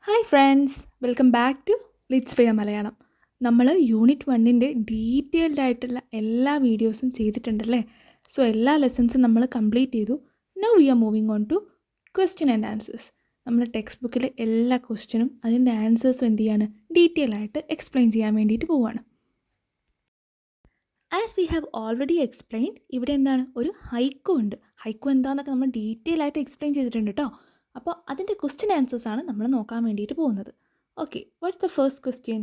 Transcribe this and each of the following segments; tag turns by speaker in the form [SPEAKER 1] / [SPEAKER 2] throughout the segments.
[SPEAKER 1] Hi friends, welcome back to Lits Fair Malayalam. നമ്മൾ unit 1ൻ്റെ detailed ആയിട്ടുള്ള എല്ലാ വീഡിയോസും ചെയ്തിട്ടുണ്ടല്ലേ. സോ എല്ലാ ലെസൺസും നമ്മൾ കംപ്ലീറ്റ് ചെയ്തു. Now we are moving on to question and answers. നമ്മുടെ ടെക്സ്റ്റ് ബുക്കിലെ എല്ലാ ക്വസ്റ്റ്യനും അതിൻ്റെ ആൻസേഴ്സും എന്ത് ചെയ്യാണ്, ഡീറ്റെയിൽ ആയിട്ട് എക്സ്പ്ലെയിൻ ചെയ്യാൻ വേണ്ടിയിട്ട് പോവുകയാണ്. As we have already explained, ഇവിടെ എന്താണ്, ഒരു ഹൈക്കു ഉണ്ട്. ഹൈക്കു എന്താണെന്നൊക്കെ നമ്മൾ ഡീറ്റെയിൽ ആയിട്ട് എക്സ്പ്ലെയിൻ ചെയ്തിട്ടുണ്ട് കേട്ടോ. അപ്പോൾ അതിൻ്റെ ക്വസ്റ്റ്യൻ ആൻസേഴ്സാണ് നമ്മൾ നോക്കാൻ വേണ്ടിയിട്ട് പോകുന്നത്. Okay, what's the first question?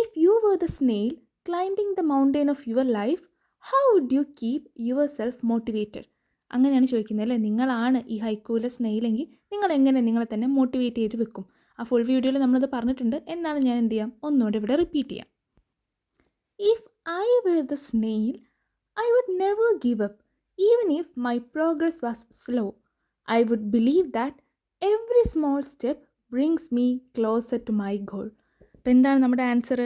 [SPEAKER 1] If you were the snail climbing the mountain of your life, how would you keep yourself motivated? അങ്ങനെയാണ് ചോദിക്കുന്നത് അല്ലേ. നിങ്ങളാണ് ഈ ഹൈക്കൂവിലെ സ്നെയിലെങ്കിൽ നിങ്ങൾ എങ്ങനെ നിങ്ങളെ തന്നെ മോട്ടിവേറ്റ് ചെയ്ത് വെക്കും? ആ ഫുൾ വീഡിയോയിൽ നമ്മളത് പറഞ്ഞിട്ടുണ്ട്. എന്നാലും ഞാൻ എന്ത് ചെയ്യാം, ഒന്നുകൂടെ ഇവിടെ റിപ്പീറ്റ് ചെയ്യാം. If I were the snail, I would never give up, even if my progress was slow. I would believe that every small step brings me closer to my goal. അപ്പം എന്താണ് നമ്മുടെ ആൻസർ?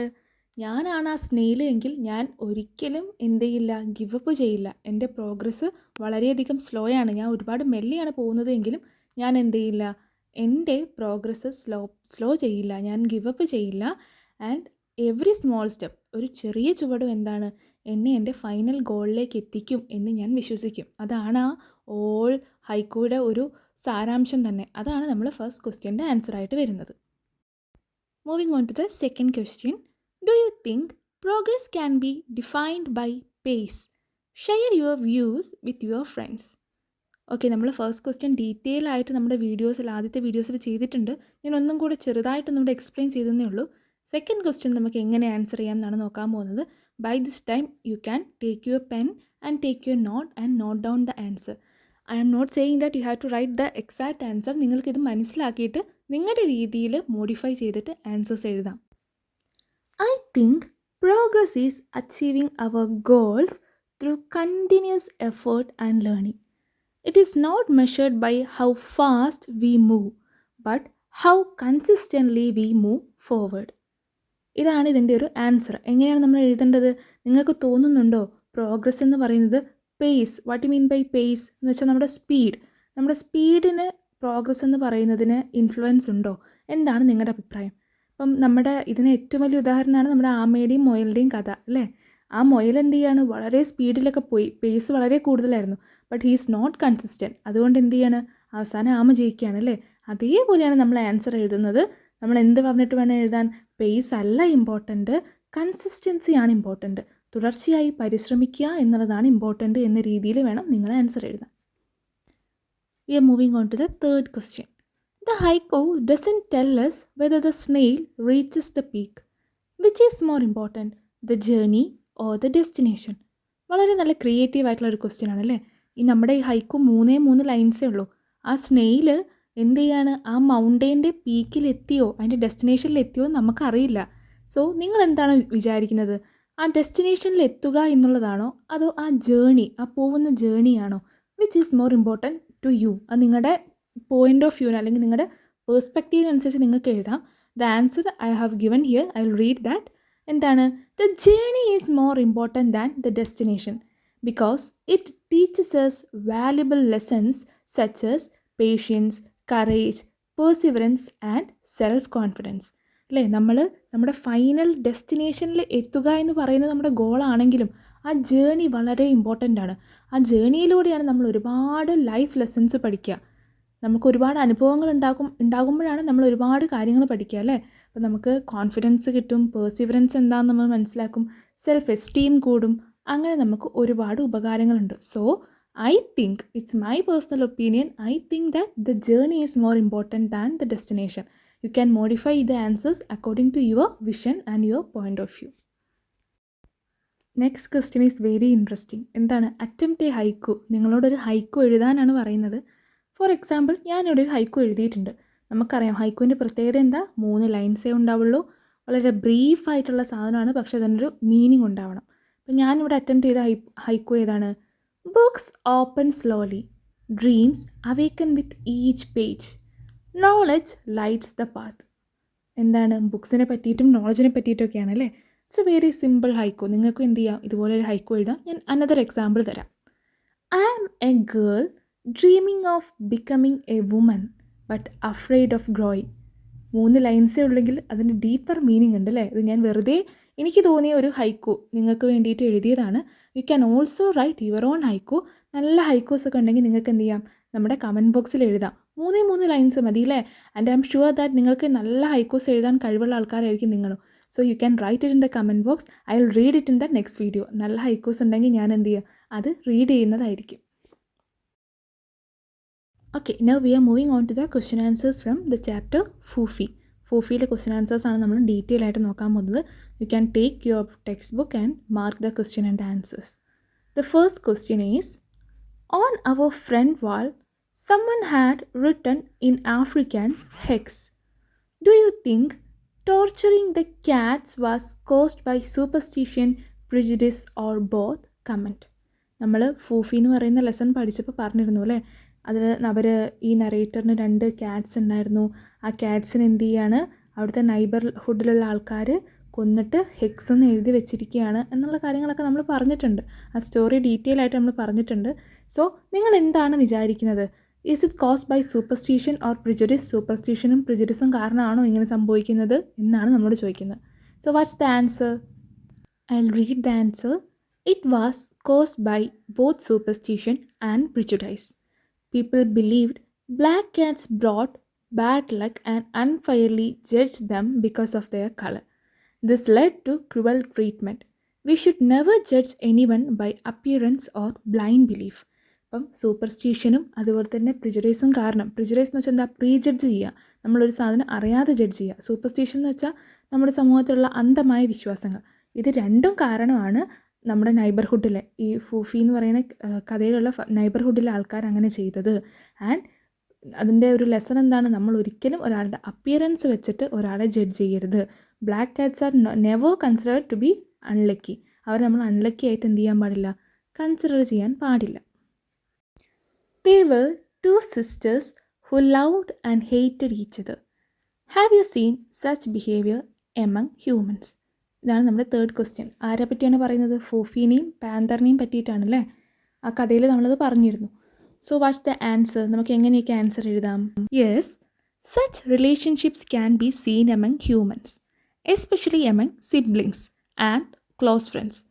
[SPEAKER 1] ഞാനാണ് ആ snail എങ്കിൽ ഞാൻ ഒരിക്കലും എന്ത് ചെയ്യില്ല, ഗിവ് അപ്പ് ചെയ്യില്ല. എൻ്റെ പ്രോഗ്രസ് വളരെയധികം സ്ലോ ആണ്, ഞാൻ ഒരുപാട് മെല്ലെയാണ് പോകുന്നത് എങ്കിലും ഞാൻ എന്ത് ചെയ്യില്ല, എൻ്റെ പ്രോഗ്രസ് സ്ലോ ചെയ്യില്ല, ഞാൻ ഗിവ് അപ്പ് ചെയ്യില്ല. ആൻഡ് എവറി സ്മോൾ സ്റ്റെപ്പ്, ഒരു ചെറിയ ചുവടും എന്താണ്, എന്നെ എൻ്റെ ഫൈനൽ ഗോളിലേക്ക് എത്തിക്കും എന്ന് ഞാൻ വിശ്വസിക്കും. അതാണ് ആ ഓൾ ഹൈക്കൂയുടെ ഒരു സാരാംശം തന്നെ. അതാണ് നമ്മൾ ഫസ്റ്റ് ക്വസ്റ്റ്യൻ്റെ ആൻസറായിട്ട് വരുന്നത്. Moving on to the second question. Do you think progress can be defined by pace? Share your views with your friends. Okay, നമ്മൾ ഫസ്റ്റ് ക്വസ്റ്റ്യൻ ഡീറ്റെയിൽ ആയിട്ട് നമ്മുടെ വീഡിയോസിൽ, ആദ്യത്തെ വീഡിയോസിൽ ചെയ്തിട്ടുണ്ട്. ഞാൻ ഒന്നും കൂടെ ചെറുതായിട്ടൊന്നും ഇവിടെ എക്സ്പ്ലെയിൻ ചെയ്തതേ ഉള്ളൂ. സെക്കൻഡ് ക്വസ്റ്റ്യൻ നമുക്ക് എങ്ങനെ ആൻസർ ചെയ്യാം എന്നാണ് നോക്കാൻ പോകുന്നത്. By this time you can take your pen and take your note and note down the answer. I am not saying that you have to write the exact answer. നിങ്ങൾക്കിത് മനസ്സിലാക്കിയിട്ട് നിങ്ങളുടെ രീതിയിൽ മോഡിഫൈ ചെയ്തിട്ട് answers എഴുതാം. I think progress is achieving our goals through continuous effort and learning. It is not measured by how fast we move, but how consistently we move forward. ഇതാണ് ഇതിൻ്റെ ഒരു answer. എങ്ങനെയാണ് നമ്മൾ എഴുതേണ്ടത്? നിങ്ങൾക്ക് തോന്നുന്നുണ്ടോ പ്രോഗ്രസ് എന്ന് പറയുന്നത് pace? What you mean by pace എന്ന് വെച്ചാൽ നമ്മുടെ സ്പീഡിന് പ്രോഗ്രസ് എന്ന് പറയുന്നതിന് ഇൻഫ്ലുവൻസ് ഉണ്ടോ? എന്താണ് നിങ്ങളുടെ അഭിപ്രായം? അപ്പം നമ്മുടെ ഇതിന് ഏറ്റവും വലിയ ഉദാഹരണമാണ് നമ്മുടെ ആമയുടെയും മുയലിൻ്റെയും കഥ അല്ലേ. ആ മുയൽ എന്ത് ചെയ്യാണ്, വളരെ സ്പീഡിലൊക്കെ പോയി, പേസ് വളരെ കൂടുതലായിരുന്നു, but he is not consistent. അതുകൊണ്ട് എന്ത് ചെയ്യാണ്, അവസാനം ആമ ജയിക്കുകയാണ് അല്ലേ. അതേപോലെയാണ് നമ്മൾ ആൻസർ എഴുതുന്നത്. നമ്മൾ എന്ത് പറഞ്ഞിട്ട് വേണം എഴുതാൻ? പേസ് അല്ല ഇമ്പോർട്ടൻറ്റ്, കൺസിസ്റ്റൻസിയാണ് ഇമ്പോർട്ടൻറ്റ്. തുടർച്ചയായി പരിശ്രമിക്കുക എന്നുള്ളതാണ് ഇമ്പോർട്ടൻറ്റ് എന്ന രീതിയിൽ വേണം നിങ്ങൾ ആൻസർ എഴുതാൻ. We are moving on to the third question. The haiku doesn't tell us whether the snail reaches the peak. Which is more important, the journey or the destination? വളരെ നല്ല ക്രിയേറ്റീവ് ആയിട്ടുള്ള ഒരു question ആണല്ലേ. നമ്മുടെ ഈ ഹൈക്കു 3 ലൈൻസേ ഉള്ളൂ. ആ സ്നെയിൽ എന്ത് ചെയ്യാണ്, ആ മൗണ്ടെയിൻ്റെ പീക്കിലെത്തിയോ അതിൻ്റെ ഡെസ്റ്റിനേഷനിലെത്തിയോ എന്ന് നമുക്കറിയില്ല. സോ നിങ്ങൾ എന്താണ് വിചാരിക്കുന്നത്? ആ ഡെസ്റ്റിനേഷനിൽ എത്തുക എന്നുള്ളതാണോ അതോ ആ ജേണി, ആ പോകുന്ന ജേണിയാണോ? Which is more important to you? അത് നിങ്ങളുടെ പോയിൻ്റ് ഓഫ് വ്യൂവിന് അല്ലെങ്കിൽ നിങ്ങളുടെ പേഴ്സ്പെക്റ്റീവിനനുസരിച്ച് നിങ്ങൾക്ക് എഴുതാം. The answer I have given here, I will read that. എന്താണ്? The journey is more important than the destination because it teaches us valuable lessons such as patience, courage, perseverance and self confidence അല്ലേ. നമ്മുടെ final ഡെസ്റ്റിനേഷനിൽ എത്തുക എന്ന് പറയുന്നത് നമ്മുടെ ഗോളാണെങ്കിലും ആ journey വളരെ important ആണ്. ആ ജേണിയിലൂടെയാണ് നമ്മൾ ഒരുപാട് ലൈഫ് ലെസൺസ് പഠിക്കുക. നമുക്ക് ഒരുപാട് അനുഭവങ്ങൾ ഉണ്ടാകുമ്പോഴാണ് നമ്മൾ ഒരുപാട് കാര്യങ്ങൾ പഠിക്കുക അല്ലേ. അപ്പോൾ നമുക്ക് കോൺഫിഡൻസ് കിട്ടും, പെർസിവറൻസ് എന്താണെന്ന് നമ്മൾ മനസ്സിലാക്കും, സെൽഫ് എസ്റ്റീം കൂടും. അങ്ങനെ നമുക്ക് ഒരുപാട് ഉപകാരങ്ങളുണ്ട്. So I think, it's my personal opinion, I think that the journey is more important than the destination. You can modify the answers according to your vision and your point of view. Next question is very interesting. എന്താണ്? attempt a haiku. നിങ്ങളോടൊരു ഹൈക്കു എഴുതാനാണ് പറയുന്നത്. For example, ഞാനിവിടെ ഒരു ഹൈക്കു എഴുതിയിട്ടുണ്ട്. നമുക്കറിയാം ഹൈക്കുവിൻ്റെ പ്രത്യേകത എന്താ? 3 ലൈൻസേ ഉണ്ടാവുള്ളൂ. വളരെ ബ്രീഫായിട്ടുള്ള സാധനമാണ്, പക്ഷേ അതിനൊരു മീനിങ് ഉണ്ടാവണം. അപ്പം ഞാനിവിടെ അറ്റംപ്റ്റ് ചെയ്ത ഹൈക്കു ഏതാണ്? Books open slowly, dreams awaken with each page, knowledge lights the path. എന്താണ്? ബുക്സിനെ പറ്റിയിട്ടും നോളജിനെ പറ്റിയിട്ടൊക്കെയാണ് അല്ലേ. It's a very simple haiku. നിങ്ങൾക്കും എന്ത് ചെയ്യാം, ഇതുപോലെ ഒരു ഹൈക്കു എഴുതാം. ഞാൻ അനദർ എക്സാമ്പിൾ തരാം. I am a girl dreaming of becoming a woman but afraid of growing. 3 ലൈൻസേ ഉള്ളെങ്കിൽ അതിന് ഡീപ്പർ മീനിങ് ഉണ്ട് അല്ലേ? ഇത് ഞാൻ വെറുതെ എനിക്ക് തോന്നിയ ഒരു ഹൈക്കു നിങ്ങൾക്ക് വേണ്ടിയിട്ട് എഴുതിയതാണ്. You can also write your own ഹൈക്കു. നല്ല ഹൈക്കൂസ് ഒക്കെ ഉണ്ടെങ്കിൽ നിങ്ങൾക്ക് എന്ത് ചെയ്യാം, നമ്മുടെ കമൻറ്റ് ബോക്സിൽ എഴുതാം. 3 ലൈൻസ് മതി അല്ലേ? And I am sure that നിങ്ങൾക്ക് നല്ല ഹൈക്കൂസ് എഴുതാൻ കഴിവുള്ള ആൾക്കാരായിരിക്കും നിങ്ങളും. So you can write it in the comment box. I will read it in the next video. നല്ല ഹൈക്കൂസ് ഉണ്ടെങ്കിൽ ഞാൻ എന്ത് ചെയ്യുക, അത് റീഡ് ചെയ്യുന്നതായിരിക്കും. Okay, now we are moving on to the question answers from the chapter ഫൂഫി. ഫൂഫിയിലെ question ആൻസേഴ്സാണ് നമ്മൾ ഡീറ്റെയിൽ ആയിട്ട് നോക്കാൻ പോകുന്നത്. You can take your text book and mark the question and answers. The first question is, on our front wall, someone had written in Afrikaans hex. Do you think torturing the cats was caused by superstition, prejudice or both? Comment. നമ്മൾ ഫൂഫി എന്ന് പറയുന്ന lesson പഠിച്ചപ്പോൾ പറഞ്ഞിരുന്നു അല്ലേ, അതിൽ അവർ ഈ നറേറ്ററിന് 2 cats ഉണ്ടായിരുന്നു. ആ ക്യാറ്റ്സിന് എന്ത് ചെയ്യാണ്, അവിടുത്തെ നൈബർഹുഡിലുള്ള ആൾക്കാർ കൊന്നിട്ട് ഹെക്സ് എന്ന് എഴുതി വെച്ചിരിക്കുകയാണ് എന്നുള്ള കാര്യങ്ങളൊക്കെ നമ്മൾ പറഞ്ഞിട്ടുണ്ട്. ആ സ്റ്റോറി ഡീറ്റെയിൽ ആയിട്ട് നമ്മൾ പറഞ്ഞിട്ടുണ്ട്. സോ നിങ്ങൾ എന്താണ് വിചാരിക്കുന്നത്? Is it caused by superstition or prejudice? സൂപ്പർസ്റ്റിഷനും പ്രിജുഡിസും കാരണമാണോ ഇങ്ങനെ സംഭവിക്കുന്നത് എന്നാണ് നമ്മളോട് ചോദിക്കുന്നത്. So what's the answer? I will read the answer. It was caused by both superstition and prejudice. People believed black cats brought bad luck and unfairly judged them because of their color. This led to cruel treatment. We should never judge anyone by appearance or blind belief. അപ്പം സൂപ്പർസ്റ്റിഷനും അതുപോലെ തന്നെ പ്രിജുഡൈസും കാരണം, prejudice എന്ന് വെച്ചാൽ എന്താ, പ്രീജഡ്ജ് ചെയ്യുക, നമ്മളൊരു സാധനം അറിയാതെ ജഡ്ജ് ചെയ്യുക. സൂപ്പർസ്റ്റിഷൻ എന്ന് വെച്ചാൽ നമ്മുടെ സമൂഹത്തിലുള്ള അന്ധമായ വിശ്വാസങ്ങൾ. ഇത് രണ്ടും കാരണമാണ് നമ്മുടെ നൈബർഹുഡിലെ ഈ ഫൂഫി എന്ന് പറയുന്ന കഥയിലുള്ള നൈബർഹുഡിലെ ആൾക്കാർ അങ്ങനെ ചെയ്തത്. ആൻഡ് അതിൻ്റെ ഒരു ലെസൺ എന്താണ്, നമ്മൾ ഒരിക്കലും ഒരാളുടെ അപ്പിയറൻസ് വെച്ചിട്ട് ഒരാളെ ജഡ്ജ് ചെയ്യരുത്. Black cats are never considered to be unlucky. അവർ നമ്മൾ അൺലക്കി ആയിട്ട് എന്ത് ചെയ്യാൻ പാടില്ല, കൺസിഡർ ചെയ്യാൻ പാടില്ല. They were 2 sisters who loved and hated each other. Have you seen such behavior among humans? ഇതാണ് നമ്മുടെ തേർഡ് ക്വസ്റ്റ്യൻ. ആരെ പറ്റിയാണ് പറയുന്നത്? ഫൂഫീനെയും പാന്തറിനെയും പറ്റിയിട്ടാണല്ലേ. ആ കഥയിൽ നമ്മളത് പറഞ്ഞിരുന്നു. So what's the answer? നമുക്ക് എങ്ങനെയൊക്കെ ആൻസർ എഴുതാം? Yes, such relationships can be seen among humans, especially among siblings and close friends.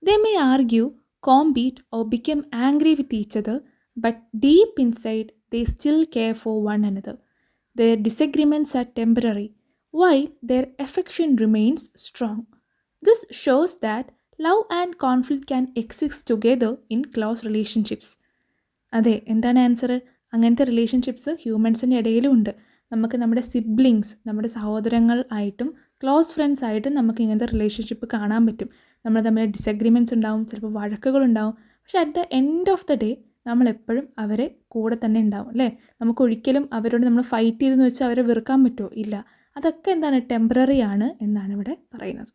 [SPEAKER 1] They may argue, compete or become angry with each other, but deep inside they still care for one another. Their disagreements are temporary, while their affection remains strong. This shows that love and conflict can exist together in close relationships. അതെ, എന്താണ് answer? അങ്ങനത്തെ relationships ഹ്യൂമൻസിൻ്റെ ഇടയിലും ഉണ്ട്. നമുക്ക് നമ്മുടെ siblings, നമ്മുടെ സഹോദരങ്ങൾ ആയിട്ടും ക്ലോസ് ഫ്രണ്ട്സ് ആയിട്ടും നമുക്ക് ഇങ്ങനത്തെ റിലേഷൻഷിപ്പ് കാണാൻ പറ്റും. നമ്മൾ തമ്മിൽ ഡിസഗ്രിമെൻറ്റ്സ് ഉണ്ടാവും, ചിലപ്പോൾ വഴക്കുകളുണ്ടാവും. പക്ഷെ at the end of the day നമ്മളെപ്പോഴും അവരെ കൂടെ തന്നെ ഉണ്ടാവും അല്ലേ. നമുക്കൊരിക്കലും അവരോട് നമ്മൾ ഫൈറ്റ് ചെയ്തെന്ന് വെച്ചാൽ അവരെ വെറുക്കാൻ പറ്റുമോ? ഇല്ല. അതൊക്കെ എന്താണ്, ടെമ്പററി ആണ് എന്നാണ് ഇവിടെ പറയുന്നത്.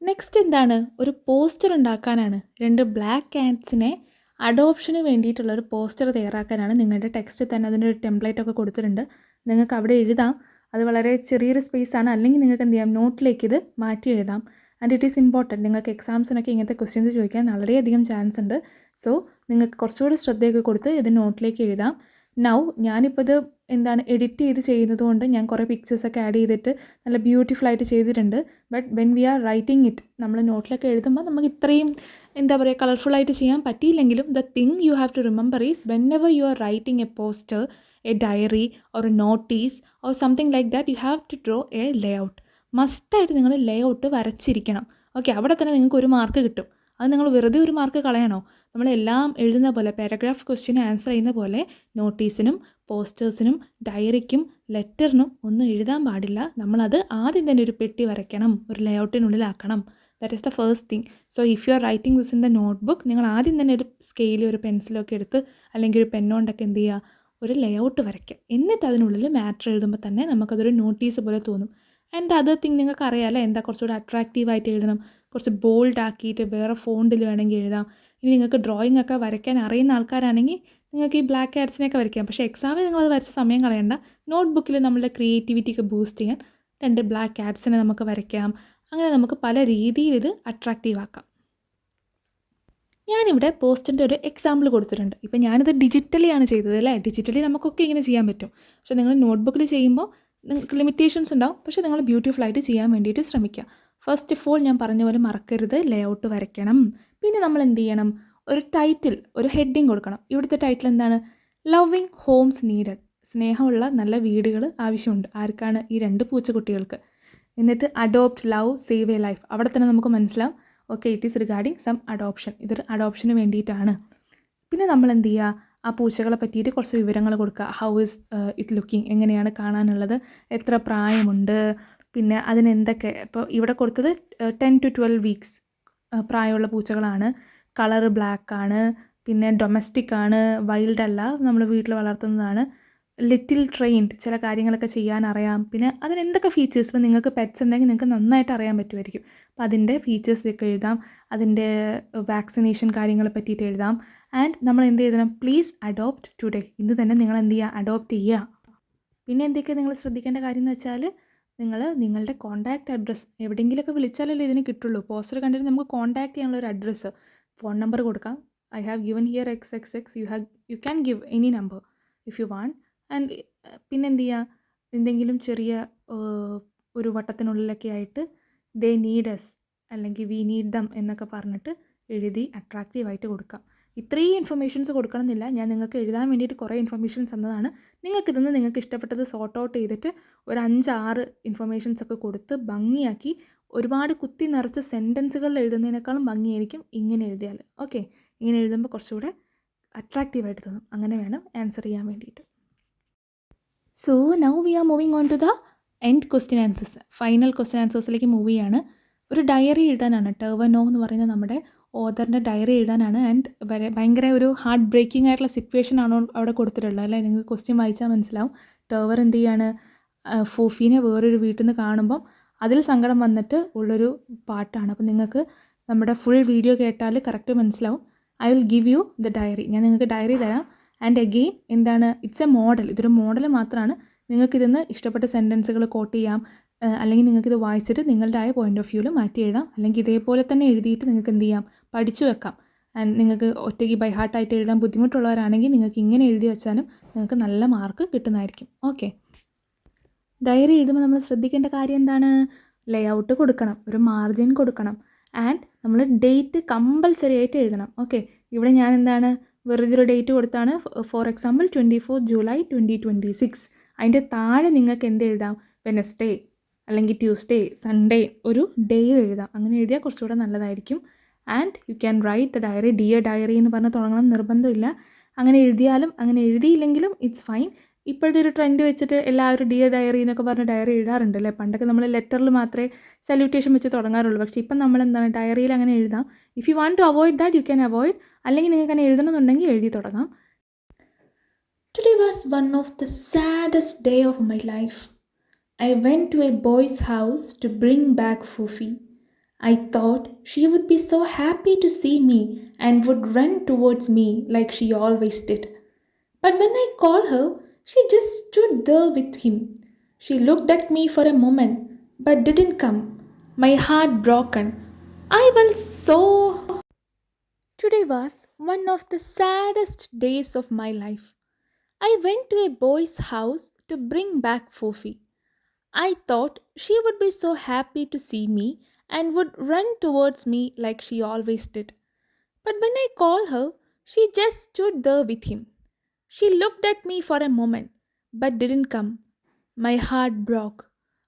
[SPEAKER 1] നെക്സ്റ്റ് എന്താണ്, ഒരു പോസ്റ്റർ ഉണ്ടാക്കാനാണ്. 2 ബ്ലാക്ക് കാറ്റ്സിനെ അഡോപ്ഷന് വേണ്ടിയിട്ടുള്ളൊരു പോസ്റ്റർ തയ്യാറാക്കാനാണ്. നിങ്ങളുടെ ടെക്സ്റ്റിൽ തന്നെ അതിൻ്റെ ഒരു ടെംപ്ലേറ്റ് ഒക്കെ കൊടുത്തിട്ടുണ്ട്. നിങ്ങൾക്ക് അവിടെ എഴുതാം. അത് വളരെ ചെറിയൊരു സ്പേസ് ആണ്. അല്ലെങ്കിൽ നിങ്ങൾക്ക് എന്ത് ചെയ്യാം, നോട്ടിലേക്ക് ഇത് മാറ്റി എഴുതാം. And it is important. നിങ്ങൾക്ക് എക്സാംസിനൊക്കെ ഇങ്ങനത്തെ ക്വസ്റ്റ്യൻസ് ചോദിക്കാൻ വളരെയധികം ചാൻസ് ഉണ്ട്. സോ നിങ്ങൾക്ക് കുറച്ചുകൂടി ശ്രദ്ധയൊക്കെ കൊടുത്ത് ഇത് നോട്ടിലേക്ക് എഴുതാം. നൗ ഞാനിപ്പോൾ ഇത് എന്താണ് എഡിറ്റ് ചെയ്ത് ചെയ്യുന്നത് കൊണ്ട് ഞാൻ കുറേ പിക്ചേഴ്സൊക്കെ ആഡ് ചെയ്തിട്ട് നല്ല ബ്യൂട്ടിഫുൾ ആയിട്ട് ചെയ്തിട്ടുണ്ട്. But when we are writing it, നമ്മൾ നോട്ടിലൊക്കെ എഴുതുമ്പോൾ നമുക്ക് ഇത്രയും എന്താ പറയുക കളർഫുള്ളായിട്ട് ചെയ്യാൻ പറ്റിയില്ലെങ്കിലും the thing you have to remember is whenever you are writing a poster, a diary or a notice or something like that, you have to draw a layout. മസ്റ്റായിട്ട് നിങ്ങൾ ലേ ഔട്ട് വരച്ചിരിക്കണം. ഓക്കെ, അവിടെ തന്നെ നിങ്ങൾക്ക് 1 mark കിട്ടും. അത് നിങ്ങൾ വെറുതെ 1 mark കളയണോ? നമ്മളെല്ലാം എഴുതുന്ന പോലെ, പാരഗ്രാഫ് ക്വസ്റ്റ്യൻ ആൻസർ ചെയ്യുന്ന പോലെ നോട്ടീസിനും പോസ്റ്റേഴ്സിനും ഡയറിക്കും ലെറ്ററിനും ഒന്നും എഴുതാൻ പാടില്ല. നമ്മളത് ആദ്യം തന്നെ ഒരു പെട്ടി വരയ്ക്കണം, ഒരു ലേ ഔട്ടിനുള്ളിലാക്കണം. That is the first thing. So if you are writing this in the notebook, നിങ്ങൾ ആദ്യം തന്നെ ഒരു സ്കെയിലും ഒരു പെൻസിലൊക്കെ എടുത്ത് അല്ലെങ്കിൽ ഒരു പെണ്ണുകൊണ്ടൊക്കെ എന്ത് ചെയ്യുക, ഒരു ലേ ഔട്ട് വരയ്ക്കുക. എന്നിട്ട് അതിനുള്ളിൽ മാറ്റർ എഴുതുമ്പോൾ തന്നെ നമുക്കതൊരു നോട്ടീസ് പോലെ തോന്നും. ആൻഡ് അതർ തിങ് നിങ്ങൾക്ക് അറിയാമല്ലോ, എന്താ കുറച്ചുകൂടി അട്രാക്റ്റീവായിട്ട് എഴുതണം, കുറച്ച് ബോൾഡ് ആക്കിയിട്ട് വേറെ ഫോണ്ടിൽ വേണമെങ്കിൽ എഴുതാം. ഇനി നിങ്ങൾക്ക് ഡ്രോയിങ് ഒക്കെ വരയ്ക്കാൻ അറിയുന്ന ആൾക്കാരാണെങ്കിൽ നിങ്ങൾക്ക് ഈ ബ്ലാക്ക് കാറ്റ്സിനെയൊക്കെ വരയ്ക്കാം. പക്ഷേ എക്സാമിൽ നിങ്ങളത് വരച്ച സമയം കളയണ്ട. നോട്ട് ബുക്കിൽ നമ്മളുടെ ക്രിയേറ്റിവിറ്റിയൊക്കെ ബൂസ്റ്റ് ചെയ്യാൻ 2 ബ്ലാക്ക് കാറ്റ്സിനെ നമുക്ക് വരയ്ക്കാം. അങ്ങനെ നമുക്ക് പല രീതിയിൽ ഇത് അട്രാക്റ്റീവ് ആക്കാം. ഞാനിവിടെ പോസ്റ്റിൻ്റെ ഒരു എക്സാമ്പിൾ കൊടുത്തിട്ടുണ്ട്. ഇപ്പം ഞാനിത് ഡിജിറ്റലി ആണ് ചെയ്തത് അല്ലേ. ഡിജിറ്റലി നമുക്കൊക്കെ ഇങ്ങനെ ചെയ്യാൻ പറ്റും. പക്ഷേ നിങ്ങൾ നോട്ട്ബുക്കിൽ ചെയ്യുമ്പോൾ നിങ്ങൾക്ക് ലിമിറ്റേഷൻസ് ഉണ്ടാവും. പക്ഷേ നിങ്ങൾ ബ്യൂട്ടിഫുൾ ആയിട്ട് ചെയ്യാൻ വേണ്ടിയിട്ട് ശ്രമിക്കുക. ഫസ്റ്റ് ഓഫ് ഓൾ ഞാൻ പറഞ്ഞ പോലെ മറക്കരുത്, ലേ ഔട്ട് വരയ്ക്കണം. പിന്നെ നമ്മൾ എന്ത് ചെയ്യണം, ഒരു ടൈറ്റിൽ, ഒരു ഹെഡിങ് കൊടുക്കണം. ഇവിടുത്തെ ടൈറ്റിൽ എന്താണ്? Loving homes needed. സ്നേഹമുള്ള നല്ല വീടുകൾ ആവശ്യമുണ്ട്. ആർക്കാണ്? ഈ 2 പൂച്ചക്കുട്ടികൾക്ക്. എന്നിട്ട് adopt, love, save a life. അവിടെ തന്നെ നമുക്ക് മനസ്സിലാവും, okay, it is regarding some adoption. ഇതൊരു അഡോപ്ഷന് വേണ്ടിയിട്ടാണ്. പിന്നെ നമ്മൾ എന്ത് ചെയ്യുക, ആ പൂച്ചകളെ പറ്റിയിട്ട് കുറച്ച് വിവരങ്ങൾ കൊടുക്കുക. ഹൗ ഇസ് ഇറ്റ് ലുക്കിംഗ്, എങ്ങനെയാണ് കാണാനുള്ളത്, എത്ര പ്രായമുണ്ട്, പിന്നെ അതിനെന്തൊക്കെ. ഇപ്പോൾ ഇവിടെ കൊടുത്തത് 10 to 12 വീക്സ് പ്രായമുള്ള പൂച്ചകളാണ്. കളറ് ബ്ലാക്ക് ആണ്. പിന്നെ ഡൊമസ്റ്റിക് ആണ്, വൈൽഡ് അല്ല, നമ്മൾ വീട്ടിൽ വളർത്തുന്നതാണ്. ലിറ്റിൽ ട്രെയിൻഡ്, ചില കാര്യങ്ങളൊക്കെ ചെയ്യാൻ അറിയാം. പിന്നെ അതിനെന്തൊക്കെ ഫീച്ചേഴ്സ്, ഇപ്പോൾ നിങ്ങൾക്ക് പെറ്റ്സ് ഉണ്ടെങ്കിൽ നിങ്ങൾക്ക് നന്നായിട്ട് അറിയാൻ പറ്റുമായിരിക്കും. അപ്പോൾ അതിൻ്റെ ഫീച്ചേഴ്സൊക്കെ എഴുതാം, അതിൻ്റെ വാക്സിനേഷൻ കാര്യങ്ങളെ പറ്റിയിട്ട് എഴുതാം. ആൻഡ് നമ്മൾ എന്ത് ചെയ്യണം, പ്ലീസ് അഡോപ്റ്റ് ടുഡേ, ഇന്ന് തന്നെ നിങ്ങൾ എന്ത് ചെയ്യുക, അഡോപ്റ്റ് ചെയ്യുക. പിന്നെ എന്തൊക്കെയാണ് നിങ്ങൾ ശ്രദ്ധിക്കേണ്ട കാര്യം എന്ന് വെച്ചാൽ, നിങ്ങൾ നിങ്ങളുടെ കോൺടാക്റ്റ് അഡ്രസ്സ് എവിടെയെങ്കിലുമൊക്കെ വിളിച്ചാലല്ലേ ഇതിന് കിട്ടുള്ളൂ. പോസ്റ്റർ കണ്ടിട്ട് നമുക്ക് കോൺടാക്ട് ചെയ്യാനുള്ള ഒരു അഡ്രസ്സ്, ഫോൺ നമ്പർ കൊടുക്കാം. I have given here XXX, you can give any number if you want. And പിന്നെ എന്ത് ചെയ്യുക, എന്തെങ്കിലും ചെറിയ ഒരു വട്ടത്തിനുള്ളിലൊക്കെ ആയിട്ട് ദേ നീഡ് എസ് അല്ലെങ്കിൽ വി നീഡ് ദം എന്നൊക്കെ പറഞ്ഞിട്ട് എഴുതി അട്രാക്റ്റീവായിട്ട് കൊടുക്കാം. ഇത്രയും ഇൻഫർമേഷൻസ് കൊടുക്കണമെന്നില്ല, ഞാൻ നിങ്ങൾക്ക് എഴുതാൻ വേണ്ടിയിട്ട് കുറേ ഇൻഫർമേഷൻസ് തന്നതാണ്. നിങ്ങൾക്കിതൊന്ന് നിങ്ങൾക്ക് ഇഷ്ടപ്പെട്ടത് സോർട്ട് ഔട്ട് ചെയ്തിട്ട് ഒരു 5-6 ഇൻഫർമേഷൻസ് ഒക്കെ കൊടുത്ത് ഭംഗിയാക്കി, ഒരുപാട് കുത്തി നിറച്ച സെൻറ്റൻസുകളിൽ എഴുതുന്നതിനേക്കാളും ഭംഗിയായിരിക്കും ഇങ്ങനെ എഴുതിയാൽ. ഓക്കെ, ഇങ്ങനെ എഴുതുമ്പോൾ കുറച്ചുകൂടെ അട്രാക്റ്റീവായിട്ട് തോന്നും. അങ്ങനെ വേണം ആൻസർ ചെയ്യാൻ വേണ്ടിയിട്ട്. So now we are moving on to the end question answers. Final question ആൻസേഴ്സിലേക്ക് മൂവ് ചെയ്യാണ്. ഒരു ഡയറി എഴുതാനാണ്. ടെർവനോ എന്ന് പറയുന്ന നമ്മുടെ ഓതറിൻ്റെ ഡയറി എഴുതാനാണ്. ആൻഡ് ഭയങ്കര ഒരു ഹാർട്ട് ബ്രേക്കിംഗ് ആയിട്ടുള്ള സിറ്റുവേഷൻ ആണോ അവിടെ കൊടുത്തിട്ടുള്ളത് അല്ലേ. നിങ്ങൾക്ക് ക്വസ്റ്റ്യൻ വായിച്ചാൽ മനസ്സിലാവും. ടെർവർ എന്ത് ചെയ്യാണ്, ഫൂഫീനെ വേറൊരു വീട്ടിൽ നിന്ന് കാണുമ്പം അതിൽ സങ്കടം വന്നിട്ട് ഉള്ളൊരു പാട്ടാണ്. അപ്പോൾ നിങ്ങൾക്ക് നമ്മുടെ ഫുൾ വീഡിയോ കേട്ടാൽ കറക്റ്റ് മനസ്സിലാവും. I will give you the diary. ഞാൻ നിങ്ങൾക്ക് ഡയറി തരാം. ആൻഡ് അഗെയിൻ എന്താണ്, ഇറ്റ്സ് എ മോഡൽ. ഇതൊരു മോഡൽ മാത്രമാണ്. നിങ്ങൾക്കിതിന്ന് ഇഷ്ടപ്പെട്ട സെൻറ്റൻസുകൾ കോട്ട് ചെയ്യാം, അല്ലെങ്കിൽ നിങ്ങൾക്കിത് വായിച്ചിട്ട് നിങ്ങളുടേതായ പോയിൻ്റ് ഓഫ് വ്യൂവിൽ മാറ്റി എഴുതാം. അല്ലെങ്കിൽ ഇതേപോലെ തന്നെ എഴുതിയിട്ട് നിങ്ങൾക്ക് എന്ത് ചെയ്യാം, പഠിച്ചു വെക്കാം. ആൻഡ് നിങ്ങൾക്ക് ഒറ്റയ്ക്ക് ബൈ ഹാർട്ടായിട്ട് എഴുതാൻ ബുദ്ധിമുട്ടുള്ളവരാണെങ്കിൽ നിങ്ങൾക്ക് ഇങ്ങനെ എഴുതി വെച്ചാലും നിങ്ങൾക്ക് നല്ല മാർക്ക് കിട്ടുന്നതായിരിക്കും. ഓക്കെ, ഡയറി എഴുതുമ്പോൾ നമ്മൾ ശ്രദ്ധിക്കേണ്ട കാര്യം എന്താണ്, ലേ ഔട്ട് കൊടുക്കണം, ഒരു മാർജിൻ കൊടുക്കണം. ആൻഡ് നമ്മൾ ഡേറ്റ് കമ്പൽസറി ആയിട്ട് എഴുതണം. ഓക്കെ, ഇവിടെ ഞാൻ എന്താണ് വെറുതെ ഒരു ഡേറ്റ് കൊടുത്താണ്. For example 24 July 2026. അതിൻ്റെ താഴെ നിങ്ങൾക്ക് എന്ത് എഴുതാം, വെനസ്ഡേ അല്ലെങ്കിൽ ട്യൂസ്ഡേ, സൺഡേ, ഒരു ഡേ എഴുതാം. അങ്ങനെ എഴുതിയാൽ കുറച്ചുകൂടെ നല്ലതായിരിക്കും. And you can write the diary, dear diary എന്ന് പറഞ്ഞ് തുടങ്ങണം നിർബന്ധമില്ല. അങ്ങനെ എഴുതിയാലും അങ്ങനെ എഴുതിയില്ലെങ്കിലും ഇറ്റ്സ് ഫൈൻ. ഇപ്പോഴത്തെ ഒരു ട്രെൻഡ് വെച്ചിട്ട് എല്ലാവരും ഡിയർ ഡയറി എന്നൊക്കെ പറഞ്ഞ് ഡയറി എഴുതാറുണ്ട് അല്ലേ. പണ്ടൊക്കെ നമ്മൾ ലെറ്ററിൽ മാത്രമേ സല്യൂട്ടേഷൻ വെച്ച് തുടങ്ങാറുള്ളൂ. പക്ഷേ ഇപ്പം നമ്മൾ എന്താണ്, ഡയറിയിൽ അങ്ങനെ എഴുതാം. If you want to avoid that you can avoid. അല്ലെങ്കിൽ നിങ്ങൾക്ക് അങ്ങനെ എഴുതണമെന്നുണ്ടെങ്കിൽ എഴുതി തുടങ്ങാം. Today was one of the saddest day of my life. I went to a boy's house to bring back Fufi. I thought she would be so happy to see me and would run towards me like she always did. But when I called her, she just stood there with him. She looked at me for a moment but didn't come. My heart broken. I felt so. Today was one of the saddest days of my life. I went to a boy's house to bring back Fufi. I thought she would be so happy to see me and would run towards me like she always did. But when I called her, she just stood there with him. She looked at me for a moment, but didn't come. My heart broke.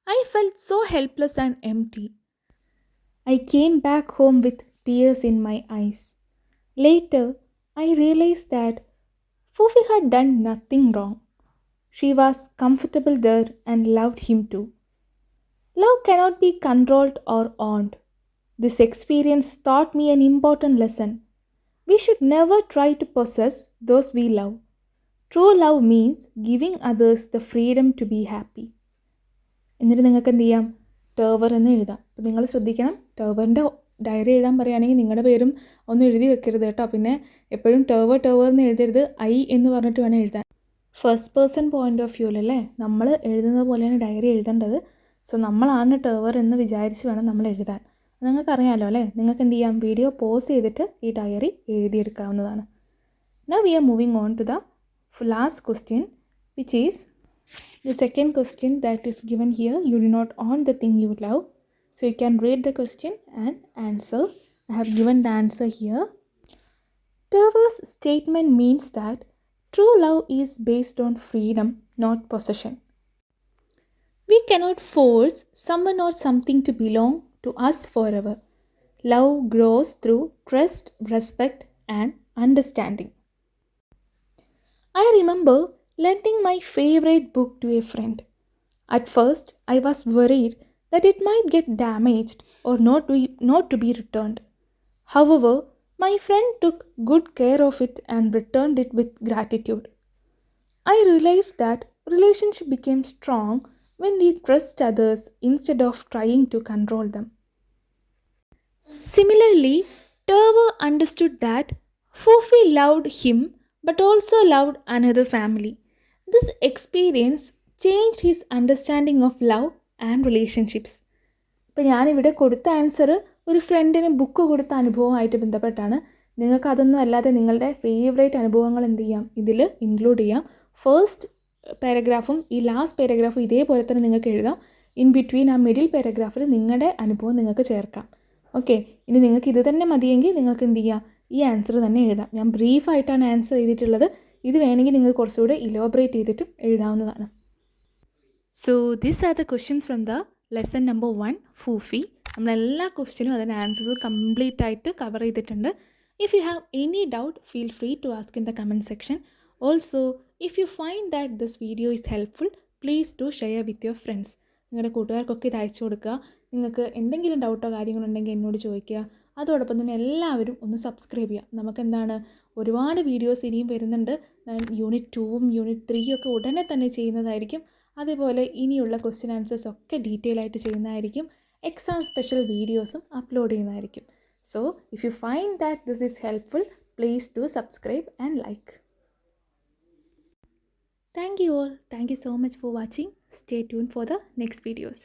[SPEAKER 1] I felt so helpless and empty. I came back home with tears in my eyes. Later, I realized that Fufi had done nothing wrong. She was comfortable there and loved him too. Love cannot be controlled or owned. This experience taught me an important lesson. We should never try to possess those we love. True love means giving others the freedom to be happy. എന്നിട്ട് നിങ്ങൾക്ക് എന്ത് ചെയ്യാം, ടെർവർ എന്ന് എഴുതാം. അപ്പോൾ നിങ്ങൾ ശ്രദ്ധിക്കണം, ടെർവറിൻ്റെ diary എഴുതാൻ പറയുകയാണെങ്കിൽ നിങ്ങളുടെ പേരും ഒന്നും എഴുതി വെക്കരുത് കേട്ടോ. പിന്നെ എപ്പോഴും ടെർവർ എന്ന് എഴുതരുത്, ഐ എന്ന് പറഞ്ഞിട്ട് വേണം എഴുതാൻ. ഫസ്റ്റ് പേഴ്സൺ പോയിൻ്റ് ഓഫ് വ്യൂവിലല്ലേ നമ്മൾ എഴുതുന്നത് പോലെയാണ് ഡയറി എഴുതേണ്ടത്. സോ നമ്മളാണ് ടെർവർ എന്ന് വിചാരിച്ച് വേണം നമ്മൾ എഴുതാൻ. നിങ്ങൾക്കറിയാമല്ലോ അല്ലേ, നിങ്ങൾക്ക് എന്ത് ചെയ്യാം, വീഡിയോ പോസ് ചെയ്തിട്ട് ഈ diary എഴുതിയെടുക്കാവുന്നതാണ്. Now we are moving on to the last question, which is the second question that is given here. You do not own the thing you love. So you can read the question and answer. I have given the answer here. Terver's statement means that true love is based on freedom, not possession. We cannot force someone or something to belong to us forever. Love grows through trust, respect, and understanding. I remember lending my favorite book to a friend. At first, I was worried that it might get damaged or not to be returned. However, my friend took good care of it and returned it with gratitude. I realized that relationship became strong when we trust others instead of trying to control them. Similarly, Terver understood that Fufi loved him but also loved another family. This experience changed his understanding of love and relationships. ഇപ്പോൾ ഞാനിവിടെ കൊടുത്ത answer ഒരു ഫ്രണ്ടിന് book കൊടുത്ത അനുഭവമായിട്ട് ബന്ധപ്പെട്ടാണ്. നിങ്ങൾക്ക് അതൊന്നും അല്ലാതെ നിങ്ങളുടെ ഫേവറേറ്റ് അനുഭവങ്ങൾ എന്ത് ചെയ്യാം, ഇതിൽ ഇൻക്ലൂഡ് ചെയ്യാം. ഫസ്റ്റ് പാരഗ്രാഫും ഈ ലാസ്റ്റ് പാരഗ്രാഫും ഇതേപോലെ തന്നെ നിങ്ങൾക്ക് എഴുതാം. ഇൻ ബിറ്റ്വീൻ ആ മിഡിൽ പാരഗ്രാഫിൽ നിങ്ങളുടെ അനുഭവം നിങ്ങൾക്ക് ചേർക്കാം. ഓക്കെ, ഇനി നിങ്ങൾക്ക് ഇത് തന്നെ മതിയെങ്കിൽ നിങ്ങൾക്ക് എന്ത് ചെയ്യാം, ഈ ആൻസർ തന്നെ എഴുതാം. ഞാൻ ബ്രീഫായിട്ടാണ് ആൻസർ എഴുതിയിട്ടുള്ളത്. ഇത് വേണമെങ്കിൽ നിങ്ങൾക്ക് കുറച്ചുകൂടെ ഇലോബറേറ്റ് ചെയ്തിട്ടും എഴുതാവുന്നതാണ്. So these are the questions from the lesson number 1 ഫൂഫി. നമ്മളെല്ലാ ക്വസ്റ്റ്യനും അതിൻ്റെ ആൻസേഴ്സ് കംപ്ലീറ്റ് ആയിട്ട് കവർ ചെയ്തിട്ടുണ്ട്. If you have any doubt feel free to ask in the comment section. Also if you find that this video is helpful, please do share with your friends. നിങ്ങളുടെ കൂട്ടുകാർക്കൊക്കെ ഇത് അയച്ചു കൊടുക്കുക. നിങ്ങൾക്ക് എന്തെങ്കിലും ഡൗട്ടോ കാര്യങ്ങളുണ്ടെങ്കിൽ എന്നോട് ചോദിക്കുക. അതോടൊപ്പം തന്നെ എല്ലാവരും ഒന്ന് സബ്സ്ക്രൈബ് ചെയ്യുക. നമുക്കെന്താണ്, ഒരുപാട് വീഡിയോസ് ഇനിയും വരുന്നുണ്ട്. യൂണിറ്റ് 2ഉം യൂണിറ്റ് 3ഉം ഒക്കെ ഉടനെ തന്നെ ചെയ്യുന്നതായിരിക്കും. അതേപോലെ ഇനിയുള്ള ക്വസ്റ്റ്യൻ ആൻസേഴ്സ് ഒക്കെ ഡീറ്റെയിൽ ആയിട്ട് ചെയ്യുന്നതായിരിക്കും. എക്സാം സ്പെഷ്യൽ വീഡിയോസും അപ്ലോഡ് ചെയ്യുന്നതായിരിക്കും. So if you find that this is helpful, please do subscribe and like. Thank you all. Thank you so much for watching. Stay tuned for the next videos.